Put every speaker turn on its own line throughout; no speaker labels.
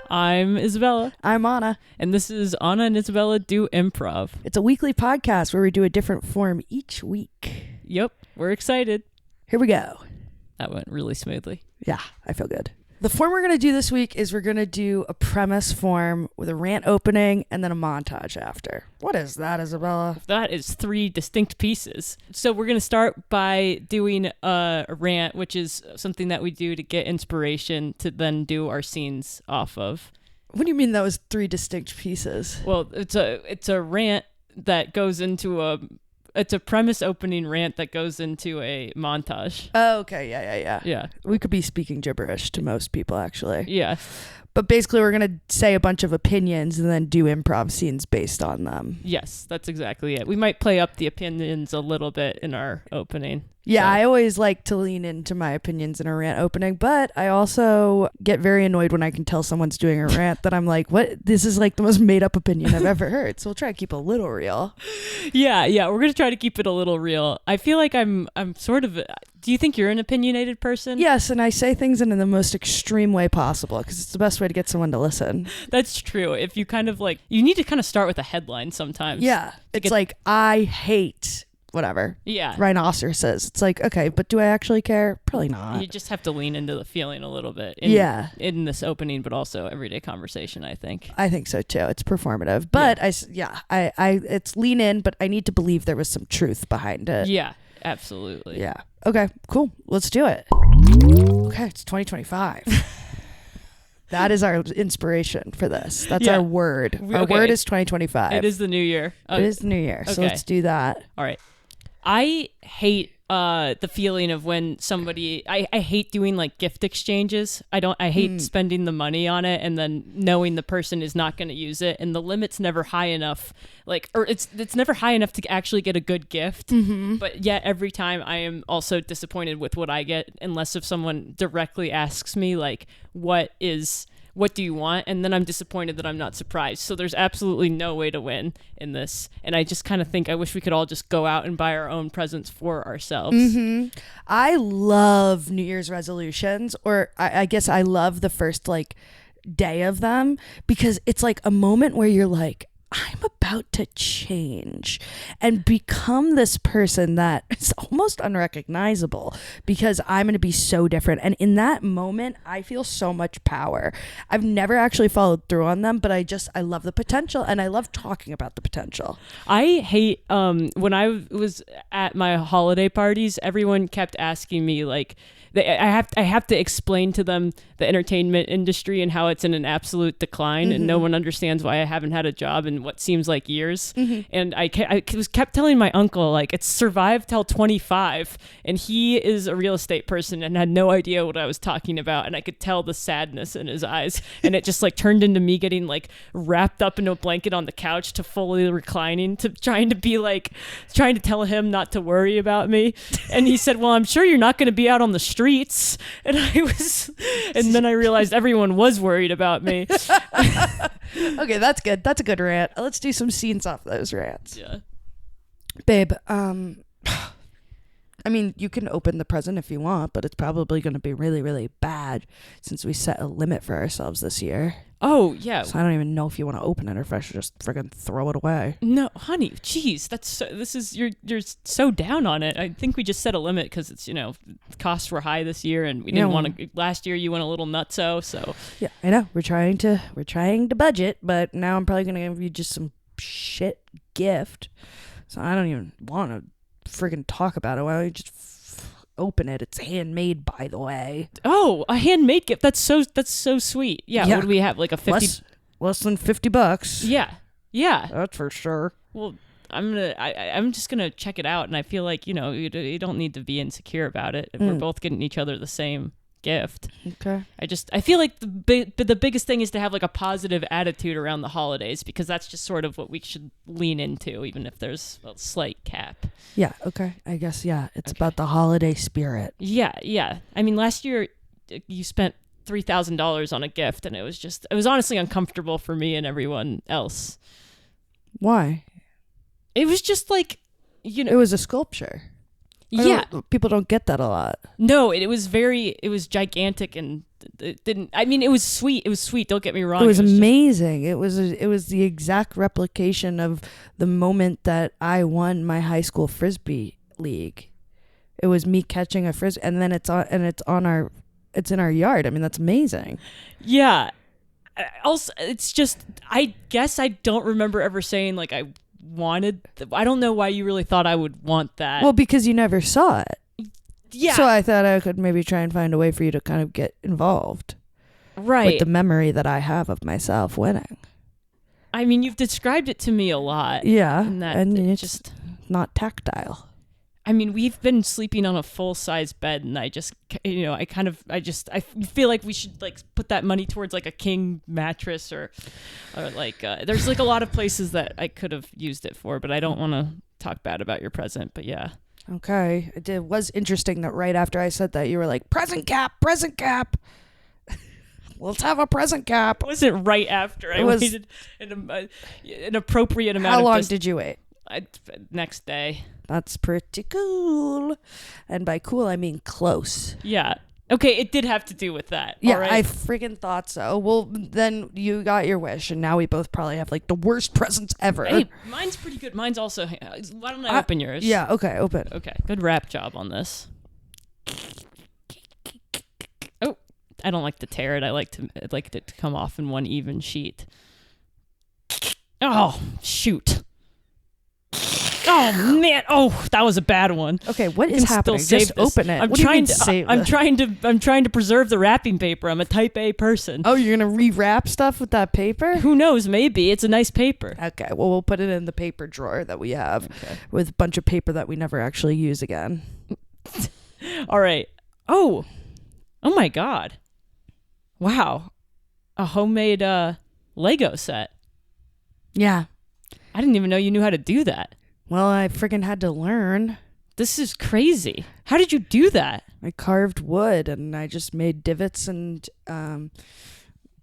I'm Isabella.
I'm Anna.
And this is Anna and Isabella Do Improv.
It's a weekly podcast where we do a different form each week.
Yep, we're excited.
Here we go.
That went really smoothly.
Yeah, I feel good. The form we're going to do this week is we're going to do a premise form with a rant opening and then a montage after. What is that, Isabella?
That is 3 distinct pieces. So we're going to start by doing a rant, which is something that we do to get inspiration to then do our scenes off of.
What do you mean that was 3 distinct pieces?
Well, it's a rant that goes into it's a premise opening rant that goes into a montage.
Oh, okay. Yeah.
Yeah.
We could be speaking gibberish to most people, actually.
Yeah.
But basically, we're going to say a bunch of opinions and then do improv scenes based on them.
Yes, that's exactly it. We might play up the opinions a little bit in our opening.
Yeah,
So.
I always like to lean into my opinions in a rant opening, but I also get very annoyed when I can tell someone's doing a rant that I'm like, what? This is like the most made up opinion I've ever heard. So we'll try to keep it a little real.
Yeah, we're going to try to keep it a little real. I feel like I'm sort of, do you think you're an opinionated person?
Yes, and I say things in the most extreme way possible because it's the best way to get someone to listen.
That's true. If you kind of like, you need to kind of start with a headline sometimes.
Yeah, it's like, I hate whatever.
Yeah.
Rhinoceroses. It's like, okay, but do I actually care? Probably not.
You just have to lean into the feeling a little bit. In this opening, but also everyday conversation, I think.
I think so too. It's performative, but I it's lean in, but I need to believe there was some truth behind it.
Yeah, absolutely.
Yeah. Okay, cool. Let's do it. Okay, it's 2025. That is our inspiration for this. That's our word. Our word is 2025.
It is the new year.
It is the new year. So
Okay.
let's do that.
All right. I hate the feeling of when somebody I hate doing like gift exchanges. I hate spending the money on it and then knowing the person is not going to use it and the limit's never high enough, or it's never high enough to actually get a good gift. But yet every time I am also disappointed with what I get unless if someone directly asks me like what do you want? And then I'm disappointed that I'm not surprised. So there's absolutely no way to win in this. And I just kind of think I wish we could all just go out and buy our own presents for ourselves.
I love New Year's resolutions, or I guess I love the first day of them because it's like a moment where you're like, I'm about to change and become this person that is almost unrecognizable because I'm going to be so different. And in that moment, I feel so much power. I've never actually followed through on them, but I love the potential and I love talking about the potential.
I hate when I was at my holiday parties, everyone kept asking me like, I have to explain to them the entertainment industry and how it's in an absolute decline and no one understands why I haven't had a job in what seems like years. And I kept telling my uncle like it's survived till 25 and he is a real estate person and had no idea what I was talking about and I could tell the sadness in his eyes and it just like turned into me getting like wrapped up in a blanket on the couch to fully reclining to trying to tell him not to worry about me. And he said, well, I'm sure you're not going to be out on the streets. And then I realized everyone was worried about me.
Okay, that's good. That's a good rant. Let's do some scenes off those rants.
Yeah.
Babe, I mean, you can open the present if you want, but it's probably going to be really, really bad since we set a limit for ourselves this year.
Oh, yeah.
So I don't even know if you want to open it or if I should just friggin' throw it away.
No, honey, jeez, you're so down on it. I think we just set a limit because it's, costs were high this year and we didn't want to, last year you went a little nutso, so.
Yeah, I know. We're trying to budget, but now I'm probably going to give you just some shit gift. So I don't even want to friggin' talk about it. Why don't you just open it? It's handmade, by the way.
Oh, a handmade gift. That's so sweet. Yeah. What do we have? Like a 50
less than $50.
Yeah.
That's for sure.
Well, I'm just gonna check it out, and I feel like you don't need to be insecure about it. We're both getting each other the same gift.
Okay.
I feel like the biggest thing is to have like a positive attitude around the holidays because that's just sort of what we should lean into, even if there's a slight cap.
Yeah. Okay. I guess. Yeah. It's about the holiday spirit.
Yeah. I mean, last year you spent $3,000 on a gift, and it was honestly uncomfortable for me and everyone else.
Why?
It was just like,
It was a sculpture.
Yeah.
People don't get that a lot.
No, it was gigantic, and it didn't, I mean, it was sweet. It was sweet. Don't get me wrong.
It was amazing. It was the exact replication of the moment that I won my high school Frisbee league. It was me catching a Frisbee, and then it's in our yard. I mean, that's amazing.
Yeah. Also, it's just, I guess I don't remember ever saying like I don't know why you really thought I would want that.
Well, because you never saw it.
Yeah.
So I thought I could maybe try and find a way for you to kind of get involved.
Right.
With the memory that I have of myself winning.
I mean, you've described it to me a lot.
Yeah.
And
it's
just
not tactile.
I mean, we've been sleeping on a full-size bed, and I just, I feel like we should like put that money towards like a king mattress or like, there's like a lot of places that I could have used it for, but I don't want to talk bad about your present, but yeah.
Okay. It was interesting that right after I said that, you were like, present cap. Let's have a present cap.
It wasn't right after. I waited an appropriate amount of
How long did you wait?
Next day.
That's pretty cool. And by cool, I mean close.
Yeah. Okay, it did have to do with that.
Yeah,
right?
I freaking thought so. Well, then you got your wish, and now we both probably have like the worst presents ever.
Hey, mine's pretty good. Mine's also... Why don't I open yours?
Yeah, okay, open.
Okay, good wrap job on this. Oh, I don't like to tear it. I like it to come off in one even sheet. Oh, shoot. Oh man! Oh, that was a bad one.
Okay, what is happening? Just open it.
I'm trying to preserve the wrapping paper. I'm a type A person.
Oh, you're gonna rewrap stuff with that paper?
Who knows? Maybe it's a nice paper.
Okay, well we'll put it in the paper drawer that we have with a bunch of paper that we never actually use again.
All right. Oh my God! Wow, a homemade Lego set.
Yeah,
I didn't even know you knew how to do that.
Well, I freaking had to learn.
This is crazy. How did you do that?
I carved wood and I just made divots and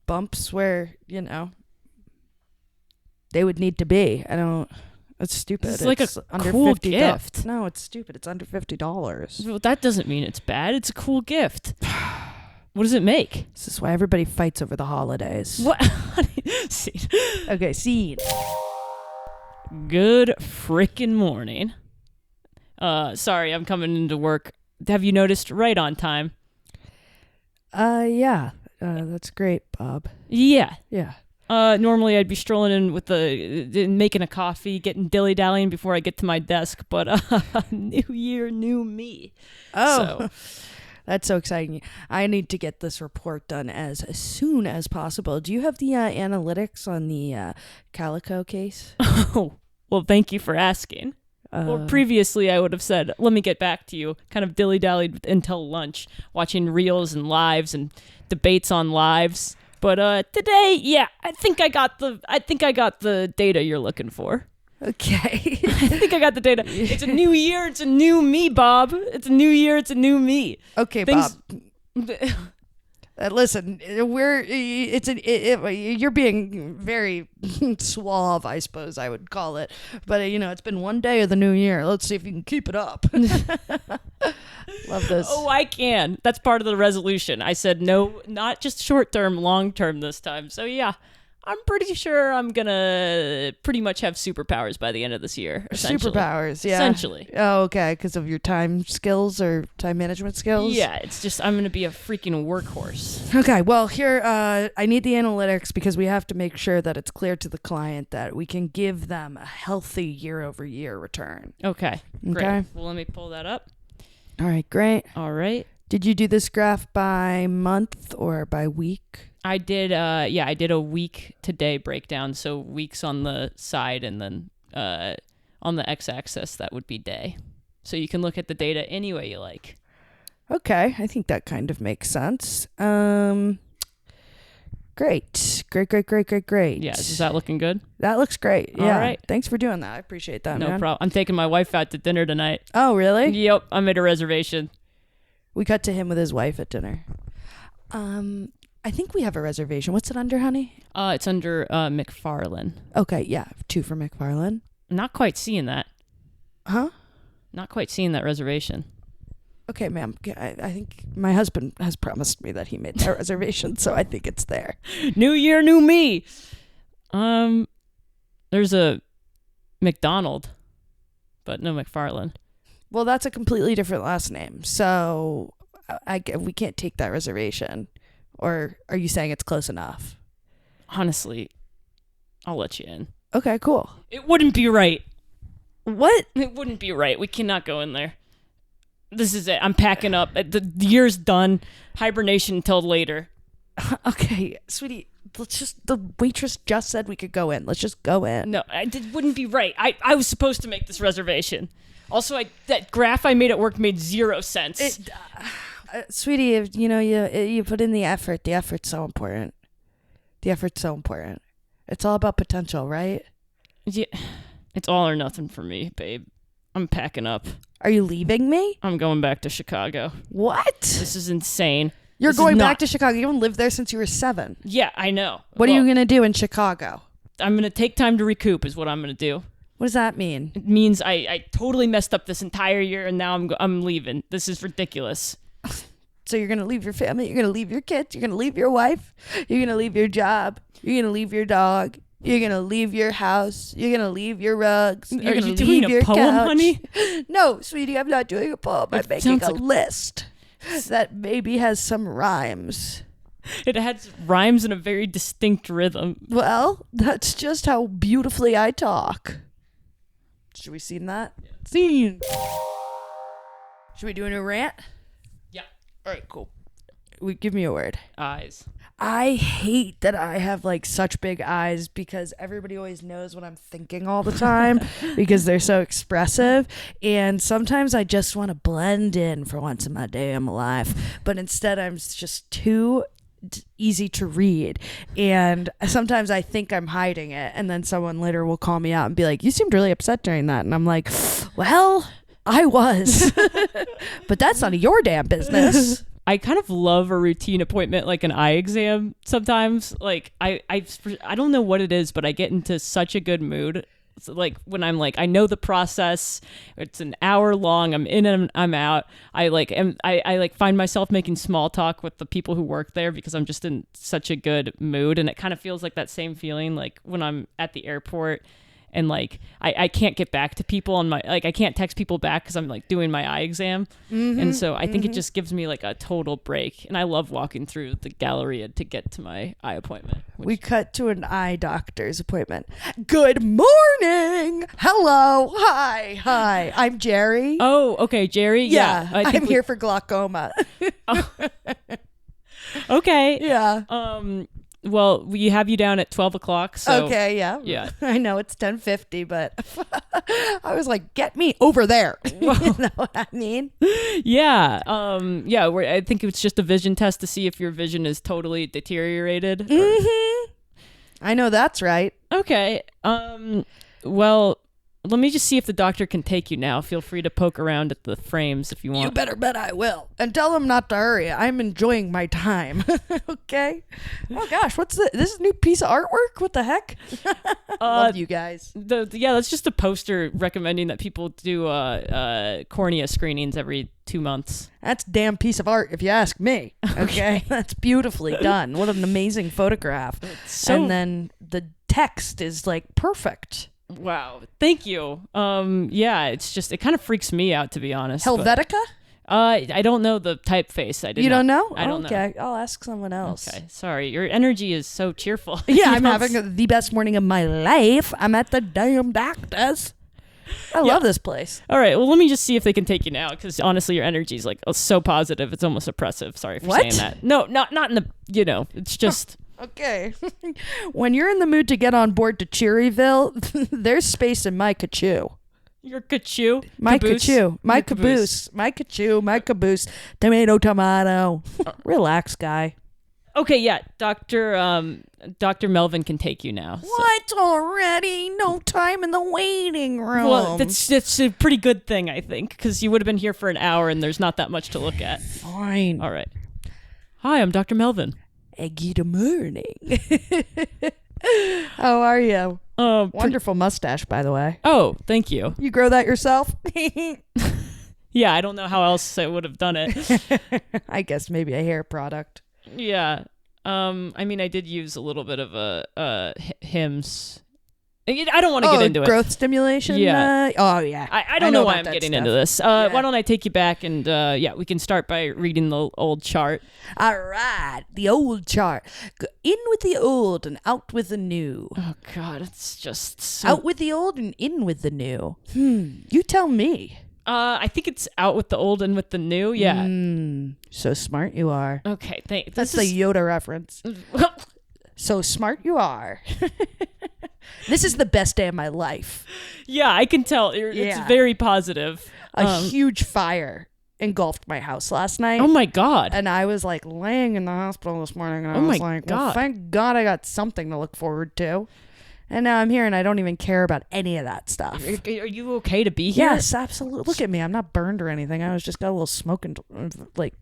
bumps where, they would need to be. It's stupid.
It's like a
under
cool
$50.
gift.
No, it's stupid. It's under $50.
Well, that doesn't mean it's bad. It's a cool gift. What does it make?
This is why everybody fights over the holidays.
What?
Scene. Okay, scene.
Good frickin' morning. Sorry, I'm coming into work. Have you noticed right on time?
Yeah. That's great, Bob.
Yeah.
Yeah.
Normally I'd be strolling in with making a coffee, getting dilly-dallying before I get to my desk, but new year, new me.
Oh. So. That's so exciting. I need to get this report done as soon as possible. Do you have the analytics on the Calico case?
Oh, well, thank you for asking. Well, previously I would have said, let me get back to you. Kind of dilly-dallied until lunch, watching reels and lives and debates on lives. But today, yeah, I think I got the data you're looking for.
Okay.
I think I got the data. It's a new year. It's a new me, Bob. It's a new year. It's a new me.
Okay, Bob. Listen, you're being very suave, I suppose I would call it. But it's been one day of the new year. Let's see if you can keep it up. Love this.
Oh, I can. That's part of the resolution. I said no, not just short term, long term this time. So yeah. I'm pretty sure I'm going to pretty much have superpowers by the end of this year.
Superpowers, yeah.
Essentially.
Oh, okay. Because of your time skills or time management skills?
Yeah, it's just I'm going to be a freaking workhorse.
Okay, well, here, I need the analytics because we have to make sure that it's clear to the client that we can give them a healthy year-over-year return.
Okay, great.
Okay.
Well, let me pull that up.
All right, great.
All right.
Did you do this graph by month or by week?
I did I did a week to day breakdown, so weeks on the side and then on the x-axis that would be day. So you can look at the data any way you like.
Okay, I think that kind of makes sense. Great.
Yeah, is that looking good?
That looks great. Yeah.
All right.
Thanks for doing that. I appreciate that,
No
man.
problem. I'm taking my wife out to dinner tonight.
Oh, really?
Yep, I made a reservation.
We cut to him with his wife at dinner. I think we have a reservation. What's it under, honey?
It's under McFarlane.
Okay, yeah. 2 for McFarlane.
Not quite seeing that.
Huh?
Not quite seeing that reservation.
Okay, ma'am. I think my husband has promised me that he made that reservation, so I think it's there.
New year, new me. There's a McDonald, but no McFarlane.
Well, that's a completely different last name, so we can't take that reservation. Or are you saying it's close enough?
Honestly, I'll let you in.
Okay, cool.
It wouldn't be right.
What?
It wouldn't be right. We cannot go in there. This is it. I'm packing up. The year's done. Hibernation until later.
Okay, sweetie. The waitress just said we could go in. Let's just go in.
No, it wouldn't be right. I was supposed to make this reservation. Also, that graph I made at work made 0 sense.
Sweetie, if, you put in the effort. The effort's so important. It's all about potential, right?
Yeah, it's all or nothing for me, babe. I'm packing up.
Are you leaving me?
I'm going back to Chicago.
What?
This is insane.
You're going back to Chicago. You haven't lived there since you were 7.
Yeah, I know.
What are you going to do in Chicago?
I'm going to take time to recoup is what I'm going to do.
What does that mean?
It means I totally messed up this entire year, and now I'm leaving. This is ridiculous.
So you're going to leave your family, you're going to leave your kids, you're going to leave your wife, you're going to leave your job, you're going to leave your dog, you're going to leave your house, you're going to leave your rugs, you're going to leave your
poem,
couch.
Honey?
No, sweetie, I'm not doing a poem. I'm making a list that maybe has some rhymes.
It has rhymes in a very distinct rhythm.
Well, that's just how beautifully I talk. Should we scene that?
Yeah.
Scene. Should we do a new rant?
Yeah.
All right, cool. Give me a word.
Eyes.
I hate that I have like such big eyes because everybody always knows what I'm thinking all the time because they're so expressive. And sometimes I just want to blend in for once in my damn life. But instead, I'm just too easy to read. And sometimes I think I'm hiding it. And then someone later will call me out and be like, you seemed really upset during that. And I'm like, well, I was. But that's none of your damn business.
I kind of love a routine appointment, like an eye exam sometimes. Like, I don't know what it is, but I get into such a good mood. So like when I'm like, I know the process, it's an hour long, I'm in and I'm out. I find myself making small talk with the people who work there because I'm just in such a good mood. And it kind of feels like that same feeling like when I'm at the airport and like I can't get back to people on my, like I can't text people back because I'm like doing my eye exam. And so I think it just gives me like a total break. And I love walking through the Galleria to get to my eye appointment.
We cut to an eye doctor's appointment. Good morning. Hello. Hi. I'm Jerry.
Oh, okay, Jerry.
Yeah, I'm here for glaucoma.
Okay.
Yeah.
Well, we have you down at 12 o'clock. So
okay, yeah.
Yeah.
I know it's 10:50, but I was like, get me over there. You know what I mean?
Yeah. I think it's just a vision test to see if your vision is totally deteriorated.
I know that's right.
Okay. Well, let me just see if the doctor can take you now. Feel free to poke around at the frames if you want.
You better bet I will. And tell him not to hurry. I'm enjoying my time. Okay? Oh, gosh. What's this? This is a new piece of artwork? What the heck? Love you guys.
That's just a poster recommending that people do cornea screenings every 2 months.
That's a damn piece of art, if you ask me. Okay? That's beautifully done. What an amazing photograph. And then the text is, like, perfect.
Wow. Thank you. Yeah, it's just, it kind of freaks me out, to be honest.
Helvetica?
I don't know the typeface.
You don't know?
I don't know.
Okay, I'll ask someone else.
Okay, sorry. Your energy is so cheerful.
Yeah, I'm having the best morning of my life. I'm at the damn doctor's. I love this place.
All right, well, let me just see if they can take you now, because honestly, your energy is like so positive. It's almost oppressive. Sorry for saying that. No, not in the, it's just...
Okay. When you're in the mood to get on board to Cherryville, there's space in my caboose.
Your caboose?
My caboose. My caboose. My caboose. My caboose. Tomato. Relax, guy.
Okay, yeah. Dr. Melvin can take you now. So.
What already? No time in the waiting room.
Well, that's a pretty good thing, I think, because you would have been here for an hour and there's not that much to look at.
Fine.
All right. Hi, I'm Dr. Melvin.
Good morning. How are you?
Oh,
Wonderful mustache, by the way.
oh, thank you.
You grow that yourself?
Yeah, I don't know how else I would have done it.
I guess maybe a hair product.
Yeah. I mean, I did use a little bit of Hims. I don't want to get into it.
Growth stimulation?
Yeah.
Oh, yeah.
I don't know why I'm
about that
getting
stuff.
into this.
Yeah.
Why don't I take you back and, we can start by reading the old chart.
All right. The old chart. Go in with the old and out with the new.
Oh, God, it's just so...
Out with the old and in with the new. You tell me.
I think it's out with the old and with the new. Yeah.
So smart you are.
Okay, thanks.
That's the Yoda reference. So smart you are. This is the best day of my life.
Yeah, I can tell. It's very positive.
A huge fire engulfed my house last night.
Oh my God.
And I was like laying in the hospital this morning and I was like, well, thank God I got something to look forward to. And now I'm here and I don't even care about any of that stuff.
Are you okay to be here?
Yes, absolutely. Look at me. I'm not burned or anything. I was just got a little smoke in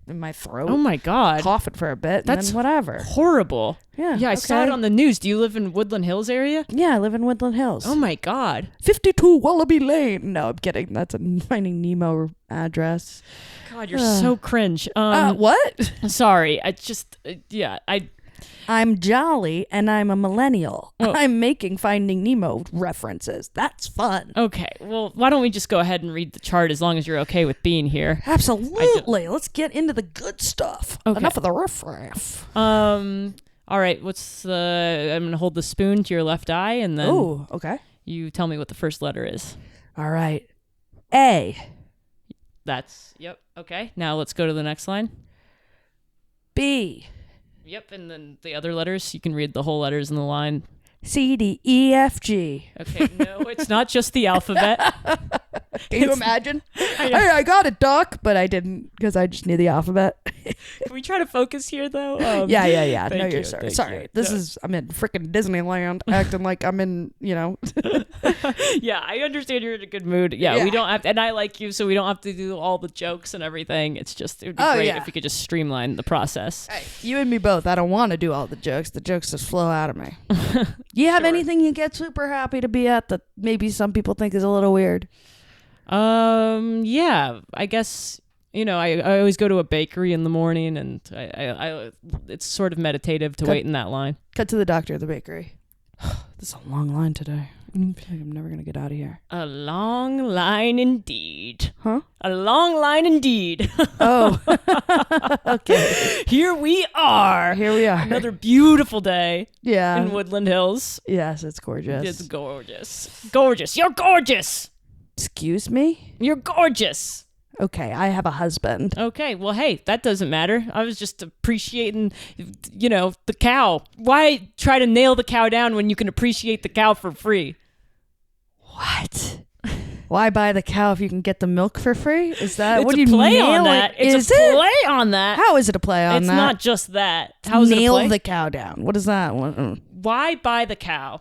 my throat.
Oh my God.
Coughing for a bit.
That's
and then whatever.
Horrible.
Yeah.
Yeah, I saw it on the news. Do you live in Woodland Hills area?
Yeah, I live in Woodland Hills.
Oh my God.
52 Wallaby Lane. No, I'm kidding. That's a Finding Nemo address.
God, you're so cringe.
What?
Sorry.
I'm jolly and I'm a millennial.
Oh.
I'm making Finding Nemo references. That's fun.
Okay. Well, why don't we just go ahead and read the chart as long as you're okay with being here?
Absolutely. Let's get into the good stuff.
Okay.
Enough of the riff-raff.
All right. I'm going to hold the spoon to your left eye and then
Oh, okay.
you tell me what the first letter is.
All right. A.
Yep. Okay. Now let's go to the next line.
B.
Yep. And then the other letters, you can read the whole letters in the line.
C, D, E, F, G.
Okay. No, it's not just the alphabet.
Can you imagine? I got it, Doc, but I didn't because I just knew the alphabet.
Can we try to focus here, though?
Yeah. No,
thank
you're
you,
sorry.
thank
Sorry.
you.
I'm in freaking Disneyland acting like I'm in,
Yeah, I understand you're in a good mood. Yeah, we don't have to, and I like you, so we don't have to do all the jokes and everything. It would be great if we could just streamline the process.
Hey, you and me both. I don't want to do all the jokes. The jokes just flow out of me. You have anything you get super happy to be at that maybe some people think is a little weird?
Yeah, I guess, I always go to a bakery in the morning and I it's sort of meditative to wait in that line.
Cut to the doctor at the bakery. This is a long line today. I feel like I'm never going to get out of here.
A long line indeed.
Huh?
A long line indeed.
Oh. Okay.
Here we are. Another beautiful day.
Yeah.
In Woodland Hills.
Yes, it's gorgeous.
It's gorgeous. Gorgeous. You're gorgeous.
Excuse me?
You're gorgeous.
Okay, I have a husband.
Okay, well, hey, that doesn't matter. I was just appreciating, the cow. Why try to nail the cow down when you can appreciate the cow for free?
What? Why buy the cow if you can get the milk for free? Is that
It's
what
a
do you
play
nail
on that.
It?
It's a play on that.
How is it a play on
it's
that?
It's not just that. How is
nail
it a play?
the cow down. What is that?
Why buy the cow?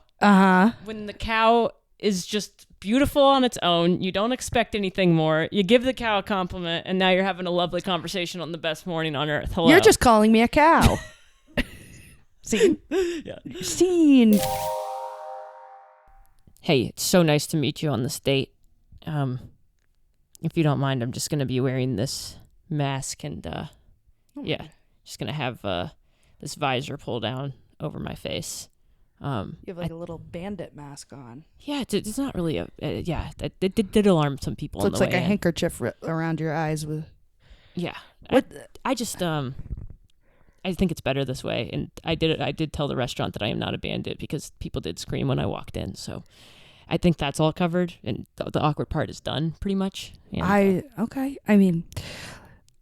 When the cow is just beautiful on its own, you don't expect anything more. You give the cow a compliment, and now you're having a lovely conversation on the best morning on earth. Hello.
You're just calling me a cow. Scene.
Yeah.
Scene.
Hey, it's so nice to meet you on this date. If you don't mind, I'm just gonna be wearing this mask and just gonna have this visor pull down over my face.
You have like a little bandit mask on.
Yeah, it's not really it did alarm some people.
It looks like a handkerchief around your eyes with.
Yeah, I just I think it's better this way, and I did tell the restaurant that I am not a bandit because people did scream when I walked in, so I think that's all covered, and the awkward part is done pretty much.
Okay. I mean,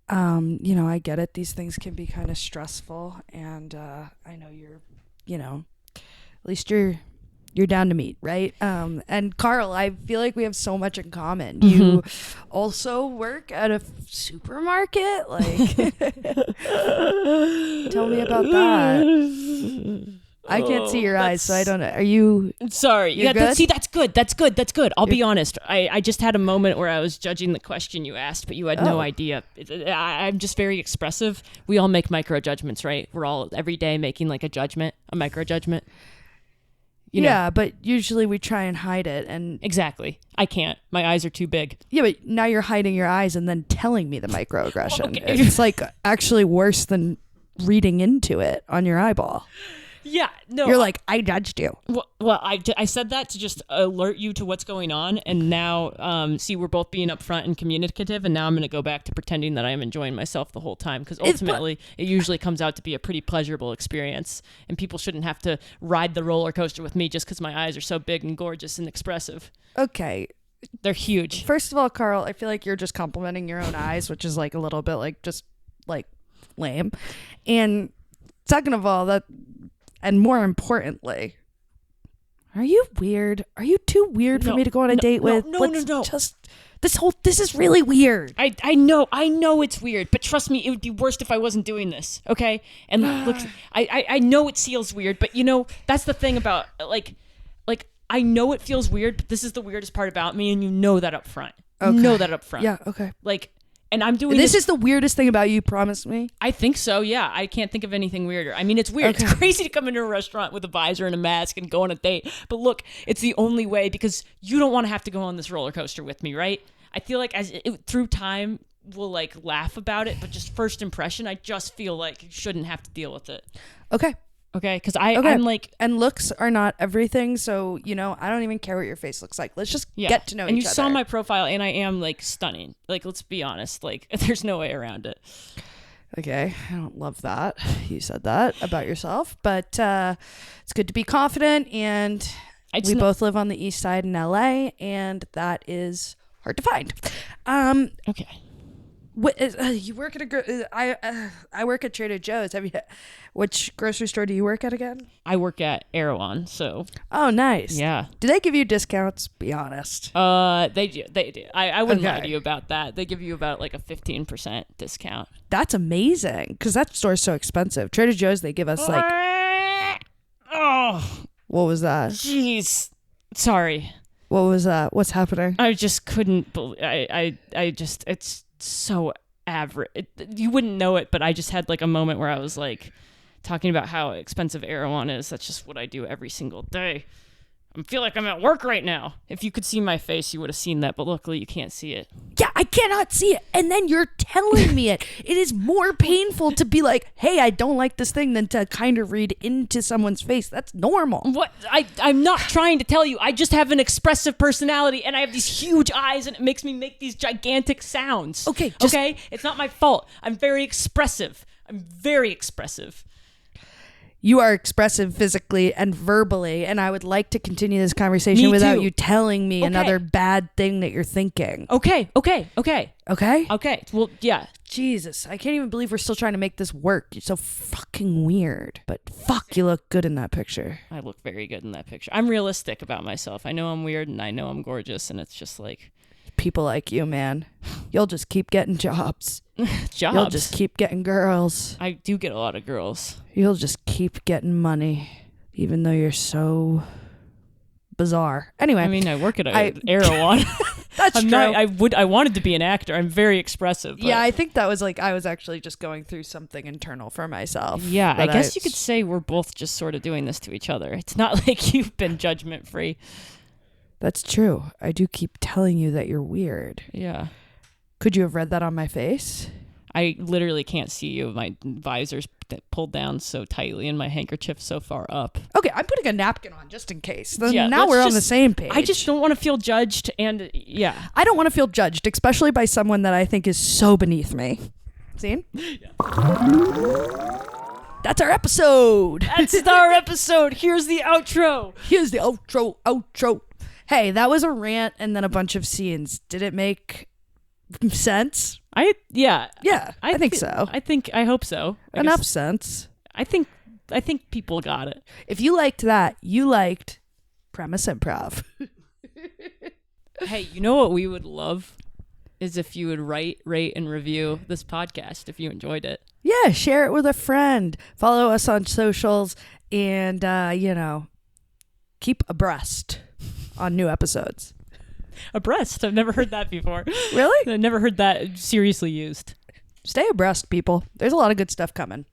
I get it. These things can be kind of stressful, and I know at least you're down to meet, right? And Carl, I feel like we have so much in common. You also work at a supermarket? Like, tell me about that. I can't see your eyes, so I don't know. Are you...
Sorry.
You're good?
That's good. I'll be honest. I just had a moment where I was judging the question you asked, but you had no idea. I'm just very expressive. We all make micro judgments, right? We're all every day making like a micro judgment. You know?
Yeah, but usually we try and hide it. And
Exactly. I can't. My eyes are too big.
yeah, but now you're hiding your eyes and then telling me the microaggression.
Okay.
It's like actually worse than reading into it on your eyeball.
Yeah, no.
You're like, I judged you.
Well, I said that to just alert you to what's going on, and now, see, we're both being upfront and communicative, and now I'm going to go back to pretending that I am enjoying myself the whole time, because ultimately, it usually comes out to be a pretty pleasurable experience, and people shouldn't have to ride the roller coaster with me just because my eyes are so big and gorgeous and expressive.
Okay.
They're huge.
First of all, Carl, I feel like you're just complimenting your own eyes, which is like a little bit like just like lame. And second of all, and more importantly, are you weird? Are you too weird for me to go on a date with?
No.
This is really weird.
I know it's weird, but trust me, it would be worse if I wasn't doing this, okay? And look, I know it feels weird, but that's the thing about like I know it feels weird, but this is the weirdest part about me, and you know that up front.
Okay.
You know that up front.
Yeah, okay.
And I'm doing
this is the weirdest thing about you, promise me?
I think so, yeah. I can't think of anything weirder. I mean, it's weird. Okay. It's crazy to come into a restaurant with a visor and a mask and go on a date. But look, it's the only way, because you don't want to have to go on this roller coaster with me, right? I feel like through time, we'll laugh about it. But just first impression, I just feel like you shouldn't have to deal with it.
Okay.
Okay, because I'm like...
And looks are not everything, so, I don't even care what your face looks like. Let's just get to know each other.
And you saw my profile, and I am, stunning. Let's be honest. There's no way around it.
Okay, I don't love that. You said that about yourself, but it's good to be confident, and we both live on the east side in LA, and that is hard to find.
Okay.
You work at I work at Trader Joe's. Which grocery store do you work at again?
I work at Erewhon, so.
Oh, nice.
Yeah.
Do they give you discounts? Be honest.
They do. I wouldn't lie to you about that. They give you about a 15% discount.
That's amazing, because that store's so expensive. Trader Joe's, they give us
Oh.
What was that?
Jeez. Sorry.
What was that? What's happening?
I just couldn't believe. It's so average. You wouldn't know it, but I just had a moment where I was talking about how expensive Erewhon is. That's just what I do every single day. I feel like I'm at work right now. If you could see my face, you would have seen that, but luckily you can't see it.
Yeah, I cannot see it. And then you're telling me it. It is more painful to be like, hey, I don't like this thing, than to kind of read into someone's face. That's normal.
What? I'm not trying to tell you. I just have an expressive personality, and I have these huge eyes, and it makes me make these gigantic sounds.
Okay.
Okay? It's not my fault. I'm very expressive.
You are expressive physically and verbally, and I would like to continue this conversation without you telling me another bad thing that you're thinking.
Okay.
Okay?
Well, yeah.
Jesus, I can't even believe we're still trying to make this work. You're so fucking weird. But fuck, you look good in that picture.
I look very good in that picture. I'm realistic about myself. I know I'm weird, and I know I'm gorgeous, and it's just
people like you, man. You'll just keep getting jobs.
Jobs?
You'll just keep getting girls.
I do get a lot of girls.
You'll just keep getting money, even though you're so bizarre. Anyway.
I mean, I work at Erewhon.
That's true.
I wanted to be an actor. I'm very expressive. But
yeah, I think that was I was actually just going through something internal for myself.
Yeah, I guess you could say we're both just sort of doing this to each other. It's not like you've been judgment free.
That's true. I do keep telling you that you're weird.
Yeah.
Could you have read that on my face?
I literally can't see you. My visor's pulled down so tightly and my handkerchief so far up.
Okay, I'm putting a napkin on just in case. Now we're on the same page.
I just don't want to feel judged, and yeah.
I don't want to feel judged, especially by someone that I think is so beneath me. See?
Yeah.
That's our episode.
That's our episode. Here's the outro.
Here's the outro. Hey, that was a rant and then a bunch of scenes. Did it make sense?
Yeah,
I think so.
I hope so.
Enough sense.
I think people got it.
If you liked that, you liked Premise Improv.
Hey, you know what we would love is if you would rate, and review this podcast if you enjoyed it.
Yeah, share it with a friend. Follow us on socials, and keep abreast on new episodes.
Abreast? I've never heard that before.
Really?
I've never heard that seriously used.
Stay abreast, people. There's a lot of good stuff coming.